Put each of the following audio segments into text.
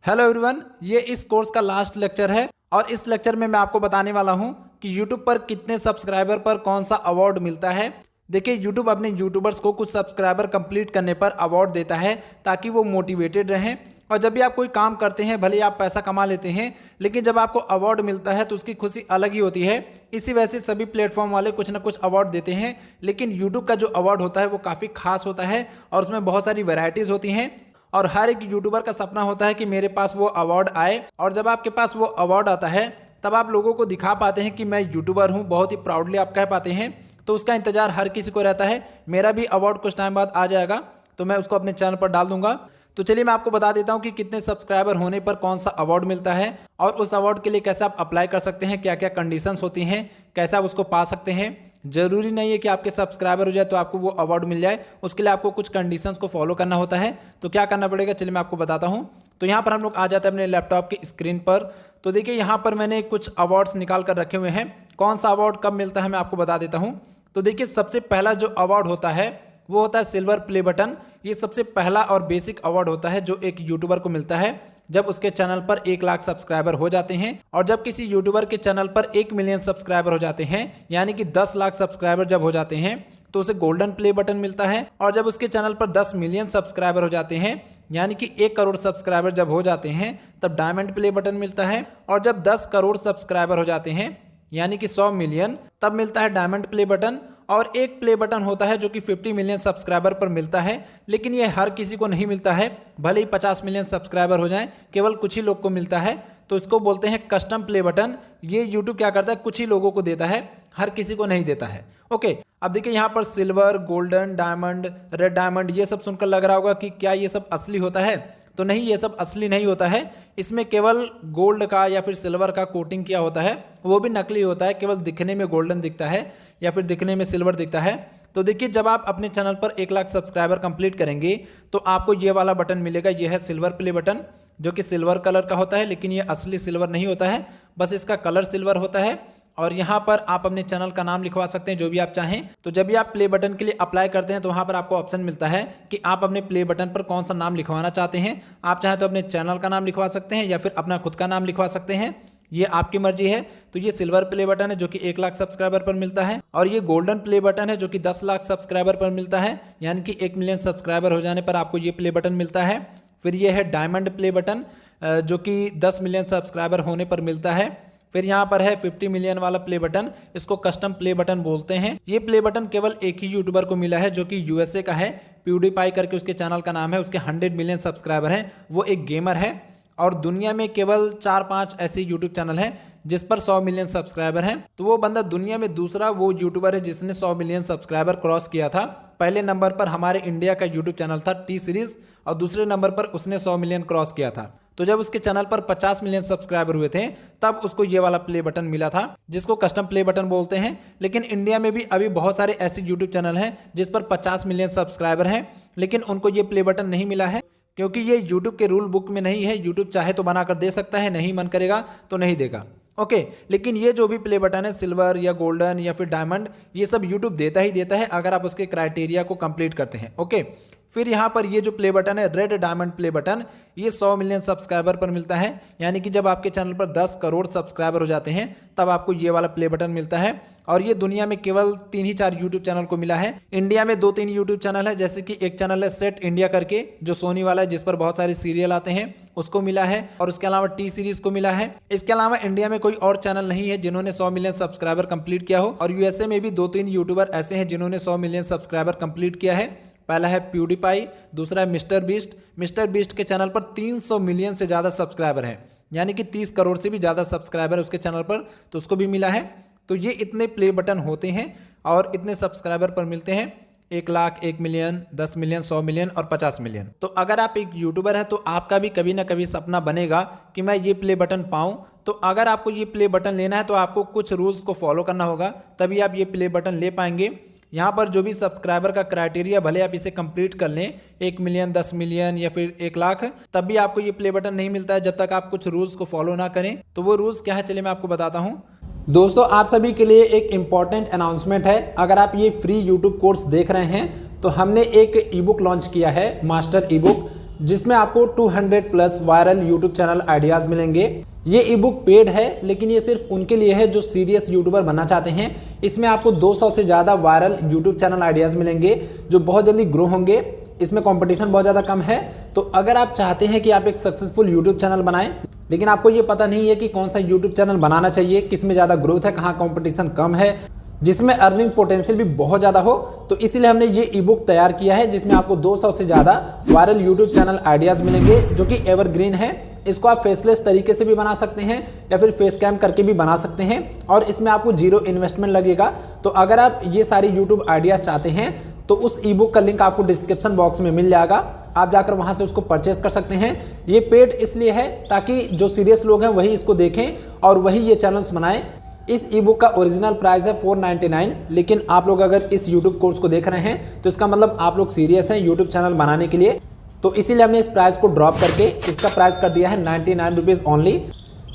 Hello everyone, ये इस course का लास्ट लेक्चर है और इस लेक्चर में मैं आपको बताने वाला हूं कि यूट्यूब पर कितने सब्सक्राइबर पर कौन सा अवार्ड मिलता है। देखिए, यूट्यूब अपने यूट्यूबर्स को कुछ सब्सक्राइबर कंप्लीट करने पर अवार्ड देता है ताकि वो मोटिवेटेड रहें। और जब भी आप कोई काम करते हैं, भले ही आप पैसा कमा लेते हैं, लेकिन जब आपको अवार्ड मिलता है तो उसकी खुशी अलग ही होती है। इसी वजह से सभी प्लेटफॉर्म वाले कुछ ना कुछ अवार्ड देते हैं, लेकिन यूट्यूब का जो अवार्ड होता है वो काफ़ी खास होता है और उसमें बहुत सारी वैरायटीज़ होती हैं। और हर एक यूट्यूबर का सपना होता है कि मेरे पास वो अवार्ड आए, और जब आपके पास वो अवार्ड आता है तब आप लोगों को दिखा पाते हैं कि मैं यूट्यूबर हूँ, बहुत ही प्राउडली आप कह पाते हैं। तो उसका इंतजार हर किसी को रहता है। मेरा भी अवार्ड कुछ टाइम बाद आ जाएगा तो मैं उसको अपने चैनल पर डाल दूंगा। तो चलिए मैं आपको बता देता हूँ कि कितने सब्सक्राइबर होने पर कौन सा अवार्ड मिलता है और उस अवार्ड के लिए कैसे आप अप्लाई कर सकते हैं, क्या क्या कंडीशंस होती हैं, कैसे आप उसको पा सकते हैं। जरूरी नहीं है कि आपके सब्सक्राइबर हो जाए तो आपको वो अवार्ड मिल जाए, उसके लिए आपको कुछ कंडीशंस को फॉलो करना होता है। तो क्या करना पड़ेगा, चलिए मैं आपको बताता हूँ। तो यहाँ पर हम लोग आ जाते हैं अपने लैपटॉप की स्क्रीन पर। तो देखिए, यहाँ पर मैंने कुछ अवार्ड्स निकाल कर रखे हुए हैं। कौन सा अवार्ड कब मिलता है मैं आपको बता देता हूँ। तो देखिए, सबसे पहला जो अवार्ड होता है वो होता है सिल्वर प्ले बटन। ये सबसे पहला और बेसिक अवार्ड होता है जो एक यूट्यूबर को मिलता है जब उसके चैनल पर 1 लाख सब्सक्राइबर हो जाते हैं। और जब किसी यूट्यूबर के चैनल पर 1 मिलियन सब्सक्राइबर हो जाते हैं, यानी कि 10 लाख सब्सक्राइबर जब हो जाते हैं, तो उसे गोल्डन प्ले बटन मिलता है। और जब उसके चैनल पर 10 मिलियन सब्सक्राइबर हो जाते हैं, यानी कि 1 करोड़ सब्सक्राइबर जब हो जाते हैं, तब डायमंड प्ले बटन मिलता है। और जब 10 करोड़ सब्सक्राइबर हो जाते हैं, यानी कि 100 मिलियन, तब मिलता है डायमंड प्ले बटन। और एक प्ले बटन होता है जो कि 50 मिलियन सब्सक्राइबर पर मिलता है, लेकिन ये हर किसी को नहीं मिलता है। भले ही 50 मिलियन सब्सक्राइबर हो जाएं, केवल कुछ ही लोग को मिलता है। तो इसको बोलते हैं कस्टम प्ले बटन। ये यूट्यूब क्या करता है, कुछ ही लोगों को देता है, हर किसी को नहीं देता है। ओके, अब देखिए यहाँ पर silver, golden, diamond, red diamond, ये सब सुनकर लग रहा होगा कि क्या ये सब असली होता है। तो नहीं, ये सब असली नहीं होता है। इसमें केवल गोल्ड का या फिर सिल्वर का कोटिंग किया होता है, वो भी नकली होता है। केवल दिखने में गोल्डन दिखता है या फिर दिखने में सिल्वर दिखता है। तो देखिए, जब आप अपने चैनल पर 1 लाख सब्सक्राइबर कंप्लीट करेंगे तो आपको ये वाला बटन मिलेगा। ये है सिल्वर प्ले बटन, जो कि सिल्वर कलर का होता है, लेकिन ये असली सिल्वर नहीं होता है, बस इसका कलर सिल्वर होता है। और यहाँ पर आप अपने चैनल का नाम लिखवा सकते हैं जो भी आप चाहें। तो जब भी आप प्ले बटन के लिए अप्लाई करते हैं तो वहाँ पर आपको ऑप्शन मिलता है कि आप अपने प्ले बटन पर कौन सा नाम लिखवाना चाहते हैं। आप चाहें तो अपने चैनल का नाम लिखवा सकते हैं या फिर अपना खुद का नाम लिखवा सकते हैं, ये आपकी मर्जी है। तो ये सिल्वर प्ले बटन है जो कि 1 लाख सब्सक्राइबर पर मिलता है। और ये गोल्डन प्ले बटन है जो कि 10 लाख सब्सक्राइबर पर मिलता है, यानी कि 1 मिलियन सब्सक्राइबर हो जाने पर आपको ये प्ले बटन मिलता है। फिर ये है डायमंड प्ले बटन, जो कि 10 मिलियन सब्सक्राइबर होने पर मिलता है। फिर यहाँ पर है 50 मिलियन वाला प्ले बटन, इसको कस्टम प्ले बटन बोलते हैं। ये प्ले बटन केवल एक ही यूट्यूबर को मिला है जो कि यूएसए का है, प्यूडीपाई करके उसके चैनल का नाम है। उसके 100 मिलियन सब्सक्राइबर हैं, वो एक गेमर है। और दुनिया में केवल 4-5 ऐसे यूट्यूब चैनल हैं जिस पर 100 मिलियन सब्सक्राइबर हैं। तो वो बंदा दुनिया में दूसरा वो यूट्यूबर है जिसने 100 मिलियन सब्सक्राइबर क्रॉस किया था। पहले नंबर पर हमारे इंडिया का यूट्यूब चैनल था टी सीरीज, और दूसरे नंबर पर उसने 100 मिलियन क्रॉस किया था। तो जब उसके चैनल पर 50 मिलियन सब्सक्राइबर हुए थे तब उसको ये वाला प्ले बटन मिला था, जिसको कस्टम प्ले बटन बोलते हैं। लेकिन इंडिया में भी अभी बहुत सारे ऐसे यूट्यूब चैनल हैं जिस पर 50 मिलियन सब्सक्राइबर हैं, लेकिन उनको ये प्ले बटन नहीं मिला है, क्योंकि ये यूट्यूब के रूल बुक में नहीं है। यूट्यूब चाहे तो बनाकर दे सकता है, नहीं मन करेगा तो नहीं देगा। ओके, लेकिन ये जो भी प्ले बटन है, सिल्वर या गोल्डन या फिर डायमंड, ये सब यूट्यूब देता ही देता है अगर आप उसके क्राइटेरिया को कंप्लीट करते हैं। ओके, फिर यहाँ पर ये जो प्ले बटन है, रेड डायमंड प्ले बटन, ये 100 मिलियन सब्सक्राइबर पर मिलता है, यानी कि जब आपके चैनल पर 10 करोड़ सब्सक्राइबर हो जाते हैं तब आपको ये वाला प्ले बटन मिलता है। और ये दुनिया में केवल 3 ही 4 यूट्यूब चैनल को मिला है। इंडिया में 2-3 यूट्यूब चैनल है, जैसे कि एक चैनल है सेट इंडिया करके, जो सोनी वाला है, जिस पर बहुत सारे सीरियल आते हैं, उसको मिला है। और उसके अलावा टी सीरीज को मिला है। इसके अलावा इंडिया में कोई और चैनल नहीं है जिन्होंने 100 मिलियन सब्सक्राइबर कंप्लीट किया हो। और यूएसए में भी 2-3 यूट्यूबर ऐसे हैं जिन्होंने 100 मिलियन सब्सक्राइबर कंप्लीट किया है। पहला है प्यूडीपाई, दूसरा है मिस्टर बीस्ट। मिस्टर बीस्ट के चैनल पर 300 मिलियन से ज़्यादा सब्सक्राइबर हैं, यानी कि 30 करोड़ से भी ज़्यादा सब्सक्राइबर है उसके चैनल पर, तो उसको भी मिला है। तो ये इतने प्ले बटन होते हैं और इतने सब्सक्राइबर पर मिलते हैं, 1 लाख, 1 मिलियन, 10 मिलियन, 100 मिलियन और 50 मिलियन। तो अगर आप एक यूट्यूबर हैं तो आपका भी कभी ना कभी सपना बनेगा कि मैं ये प्ले बटन पाऊँ। तो अगर आपको ये प्ले बटन लेना है तो आपको कुछ रूल्स को फॉलो करना होगा, तभी आप ये प्ले बटन ले पाएंगे। यहाँ पर जो भी सब्सक्राइबर का क्राइटेरिया, भले आप इसे कंप्लीट कर लें, 1 मिलियन, 10 मिलियन या फिर 1 लाख, तब भी आपको ये प्ले बटन नहीं मिलता है जब तक आप कुछ रूल्स को फॉलो ना करें। तो वो रूल्स क्या है, चलिए मैं आपको बताता हूँ। दोस्तों, आप सभी के लिए एक इम्पॉर्टेंट अनाउंसमेंट है। अगर आप ये फ्री यूट्यूब कोर्स देख रहे हैं तो हमने एक ई बुक लॉन्च किया है, मास्टर ई बुक, जिसमें आपको 200 plus viral YouTube channel ideas मिलेंगे। ये ई बुक पेड है, लेकिन ये सिर्फ उनके लिए है जो सीरियस यूट्यूबर बनना चाहते हैं। इसमें आपको 200 से ज़्यादा वायरल यूट्यूब चैनल आइडियाज मिलेंगे जो बहुत जल्दी ग्रो होंगे। इसमें कंपटीशन बहुत ज़्यादा कम है। तो अगर आप चाहते हैं कि आप एक सक्सेसफुल यूट्यूब चैनल बनाएं, लेकिन आपको ये पता नहीं है कि कौन सा यूट्यूब चैनल बनाना चाहिए, किस में ज़्यादा ग्रोथ है, कहाँ कंपटीशन कम है, जिसमें अर्निंग पोटेंशियल भी बहुत ज़्यादा हो, तो इसीलिए हमने ये ई बुक तैयार किया है जिसमें आपको 200 से ज़्यादा वायरल यूट्यूब चैनल आइडियाज मिलेंगे जो कि एवरग्रीन है। इसको आप फेसलेस तरीके से भी बना सकते हैं या फिर फेस कैम करके भी बना सकते हैं, और इसमें आपको 0 इन्वेस्टमेंट लगेगा। तो अगर आप ये सारी यूट्यूब आइडियाज चाहते हैं तो उस ई बुक का लिंक आपको डिस्क्रिप्शन बॉक्स में मिल जाएगा, आप जाकर वहां से उसको परचेस कर सकते हैं। ये पेड इसलिए है ताकि जो सीरियस लोग हैं वही इसको देखें और वही ये चैनल्स बनाएं। इस ई बुक का ओरिजिनल प्राइस है 499, लेकिन आप लोग अगर इस यूट्यूब कोर्स को देख रहे हैं तो इसका मतलब आप लोग सीरियस हैं यूट्यूब चैनल बनाने के लिए, तो इसीलिए हमने इस प्राइस को ड्रॉप करके इसका प्राइस कर दिया है 99 रुपीज़ ओनली।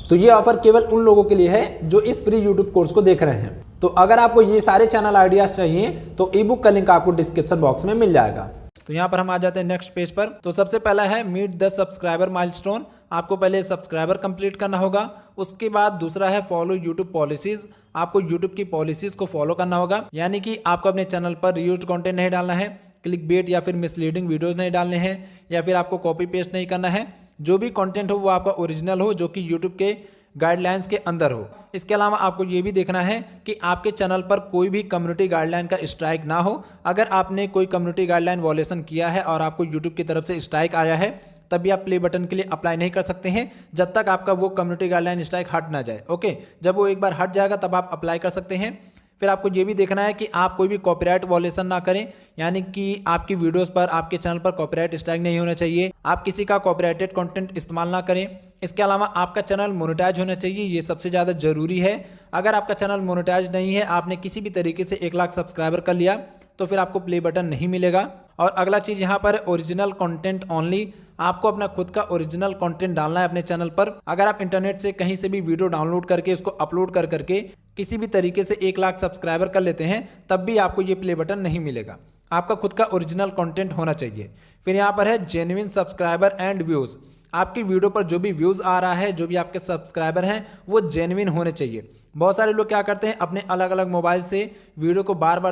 तो ये ऑफर केवल उन लोगों के लिए है जो इस फ्री यूट्यूब कोर्स को देख रहे हैं। तो अगर आपको ये सारे चैनल आइडियाज चाहिए तो ई बुक का लिंक आपको डिस्क्रिप्शन बॉक्स में मिल जाएगा। तो यहाँ पर हम आ जाते हैं नेक्स्ट पेज पर। तो सबसे पहला है मीट 10 सब्सक्राइबर माइलस्टोन। आपको पहले सब्सक्राइबर कंप्लीट करना होगा। उसके बाद दूसरा है फॉलो यूट्यूब पॉलिसीज। आपको यूट्यूब की पॉलिसीज को फॉलो करना होगा, यानी कि आपको अपने चैनल पर रीयूज्ड कंटेंट नहीं डालना है, क्लिक बेट या फिर मिसलीडिंग वीडियोस नहीं डालने हैं, या फिर आपको कॉपी पेस्ट नहीं करना है। जो भी कंटेंट हो वो आपका ओरिजिनल हो, जो कि यूट्यूब के गाइडलाइंस के अंदर हो। इसके अलावा आपको ये भी देखना है कि आपके चैनल पर कोई भी कम्युनिटी गाइडलाइन का स्ट्राइक ना हो। अगर आपने कोई कम्युनिटी गाइडलाइन वॉलेशन किया है और आपको यूट्यूब की तरफ से स्ट्राइक आया है, तभी आप प्ले बटन के लिए अप्लाई नहीं कर सकते हैं जब तक आपका वो कम्युनिटी गाइडलाइन स्ट्राइक हट ना जाए। ओके, जब वो एक बार हट जाएगा तब आप अप्लाई कर सकते हैं। फिर आपको ये भी देखना है कि आप कोई भी कॉपीराइट वॉलेशन ना करें, यानी कि आपकी वीडियोस पर, आपके चैनल पर कॉपीराइट स्ट्राइक नहीं होना चाहिए। आप किसी का कॉपीराइटेड कंटेंट इस्तेमाल ना करें। इसके अलावा आपका चैनल मोनेटाइज होना चाहिए, ये सबसे ज़्यादा ज़रूरी है। अगर आपका चैनल मोनेटाइज नहीं है, आपने किसी भी तरीके से 1 लाख सब्सक्राइबर कर लिया, तो फिर आपको प्ले बटन नहीं मिलेगा। और अगला चीज़ यहाँ पर ओरिजिनल कंटेंट ओनली। आपको अपना खुद का ओरिजिनल कंटेंट डालना है अपने चैनल पर। अगर आप इंटरनेट से कहीं से भी वीडियो डाउनलोड करके उसको अपलोड कर करके किसी भी तरीके से 1 लाख सब्सक्राइबर कर लेते हैं, तब भी आपको ये प्ले बटन नहीं मिलेगा। आपका खुद का ओरिजिनल कंटेंट होना चाहिए। फिर यहाँ पर है जेन्युइन सब्सक्राइबर एंड व्यूज़। आपकी वीडियो पर जो भी व्यूज़ आ रहा है, जो भी आपके सब्सक्राइबर हैं, वो जेन्युइन होने चाहिए। बहुत सारे लोग क्या करते हैं, अपने अलग अलग मोबाइल से वीडियो को बार बार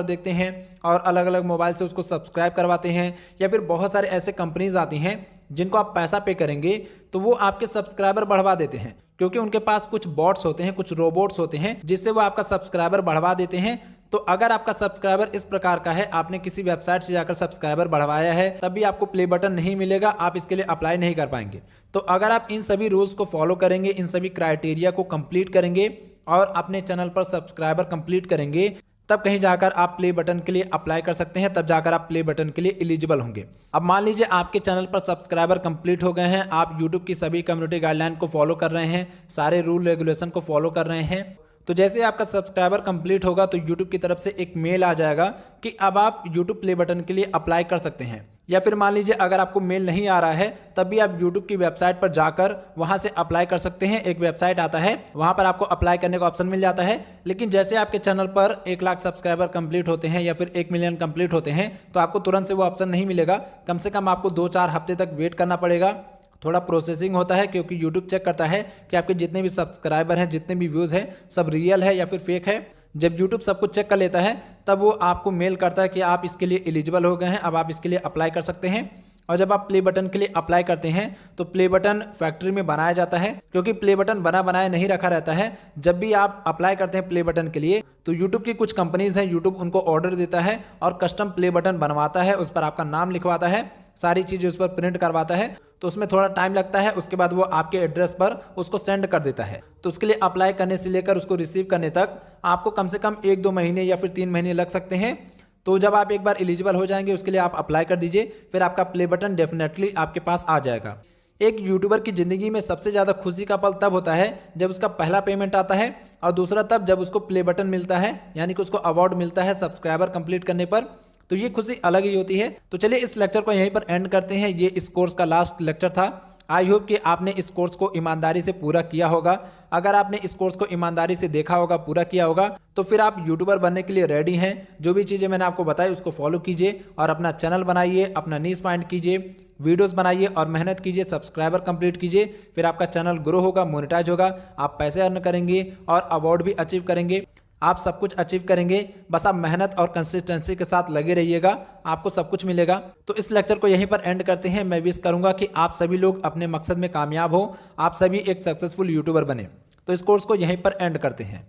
देखते हैं और अलग अलग मोबाइल से उसको सब्सक्राइब करवाते हैं। या फिर बहुत सारे ऐसे कंपनीज आती हैं जिनको आप पैसा पे करेंगे तो वो आपके सब्सक्राइबर बढ़वा देते हैं, क्योंकि उनके पास कुछ बॉट्स होते हैं, कुछ रोबोट्स होते हैं, जिससे वो आपका सब्सक्राइबर बढ़वा देते हैं। तो अगर आपका सब्सक्राइबर इस प्रकार का है, आपने किसी वेबसाइट से जाकर सब्सक्राइबर बढ़वाया है, तब भी आपको प्ले बटन नहीं मिलेगा, आप इसके लिए अप्लाई नहीं कर पाएंगे। तो अगर आप इन सभी रूल्स को फॉलो करेंगे, इन सभी क्राइटेरिया को कंप्लीट करेंगे और अपने चैनल पर सब्सक्राइबर कंप्लीट करेंगे, तब कहीं जाकर आप प्ले बटन के लिए अप्लाई कर सकते हैं, तब जाकर आप प्ले बटन के लिए एलिजिबल होंगे। अब मान लीजिए आपके चैनल पर सब्सक्राइबर कंप्लीट हो गए हैं, आप यूट्यूब की सभी कम्युनिटी गाइडलाइन को फॉलो कर रहे हैं, सारे रूल रेगुलेशन को फॉलो कर रहे हैं। तो जैसे ही आपका सब्सक्राइबर कंप्लीट होगा तो यूट्यूब की तरफ से एक मेल आ जाएगा कि अब आप यूट्यूब प्ले बटन के लिए अप्लाई कर सकते हैं। या फिर मान लीजिए अगर आपको मेल नहीं आ रहा है, तब भी आप यूट्यूब की वेबसाइट पर जाकर वहां से अप्लाई कर सकते हैं। एक वेबसाइट आता है, वहां पर आपको अप्लाई करने का ऑप्शन मिल जाता है। लेकिन जैसे आपके चैनल पर 1 लाख सब्सक्राइबर कंप्लीट होते हैं या फिर 1 मिलियन कंप्लीट होते हैं, तो आपको तुरंत से वो ऑप्शन नहीं मिलेगा। कम से कम आपको 2-4 हफ्ते तक वेट करना पड़ेगा। थोड़ा प्रोसेसिंग होता है, क्योंकि यूट्यूब चेक करता है कि आपके जितने भी सब्सक्राइबर हैं, जितने भी व्यूज़ हैं, सब रियल है या फिर फेक है। जब यूट्यूब सब कुछ चेक कर लेता है, तब वो आपको मेल करता है कि आप इसके लिए एलिजिबल हो गए हैं, अब आप इसके लिए अप्लाई कर सकते हैं। और जब आप प्ले बटन के लिए अप्लाई करते हैं तो प्ले बटन फैक्ट्री में बनाया जाता है, क्योंकि प्ले बटन बना बनाया नहीं रखा रहता है। जब भी आप अप्लाई करते हैं प्ले बटन के लिए, तो यूट्यूब की कुछ कंपनीज हैं, यूट्यूब उनको ऑर्डर देता है और कस्टम प्ले बटन बनवाता है, उस पर आपका नाम लिखवाता है, सारी चीज़ें उस पर प्रिंट करवाता है। तो उसमें थोड़ा टाइम लगता है, उसके बाद वो आपके एड्रेस पर उसको सेंड कर देता है। तो उसके लिए अप्लाई करने से लेकर उसको रिसीव करने तक आपको कम से कम 1-2 महीने या फिर 3 महीने लग सकते हैं। तो जब आप एक बार एलिजिबल हो जाएंगे, उसके लिए आप अप्लाई कर दीजिए, फिर आपका प्ले बटन डेफिनेटली आपके पास आ जाएगा। एक यूट्यूबर की ज़िंदगी में सबसे ज़्यादा खुशी का पल तब होता है जब उसका पहला पेमेंट आता है, और दूसरा तब जब उसको प्ले बटन मिलता है, यानी कि उसको अवार्ड मिलता है सब्सक्राइबर कंप्लीट करने पर। तो ये खुशी अलग ही होती है। तो चलिए इस लेक्चर को यहीं पर एंड करते हैं। ये इस कोर्स का लास्ट लेक्चर था। आई होप कि आपने इस कोर्स को ईमानदारी से पूरा किया होगा। अगर आपने इस कोर्स को ईमानदारी से देखा होगा, पूरा किया होगा, तो फिर आप यूट्यूबर बनने के लिए रेडी हैं। जो भी चीज़ें मैंने आपको बताई उसको फॉलो कीजिए और अपना चैनल बनाइए, अपना नीश फाइंड कीजिए, वीडियोस बनाइए और मेहनत कीजिए, सब्सक्राइबर कंप्लीट कीजिए, फिर आपका चैनल ग्रो होगा, मोनेटाइज होगा, आप पैसे अर्न करेंगे और अवार्ड भी अचीव करेंगे। आप सब कुछ अचीव करेंगे, बस आप मेहनत और कंसिस्टेंसी के साथ लगे रहिएगा, आपको सब कुछ मिलेगा। तो इस लेक्चर को यहीं पर एंड करते हैं। मैं विश करूंगा कि आप सभी लोग अपने मकसद में कामयाब हो, आप सभी एक सक्सेसफुल यूट्यूबर बने। तो इस कोर्स को यहीं पर एंड करते हैं।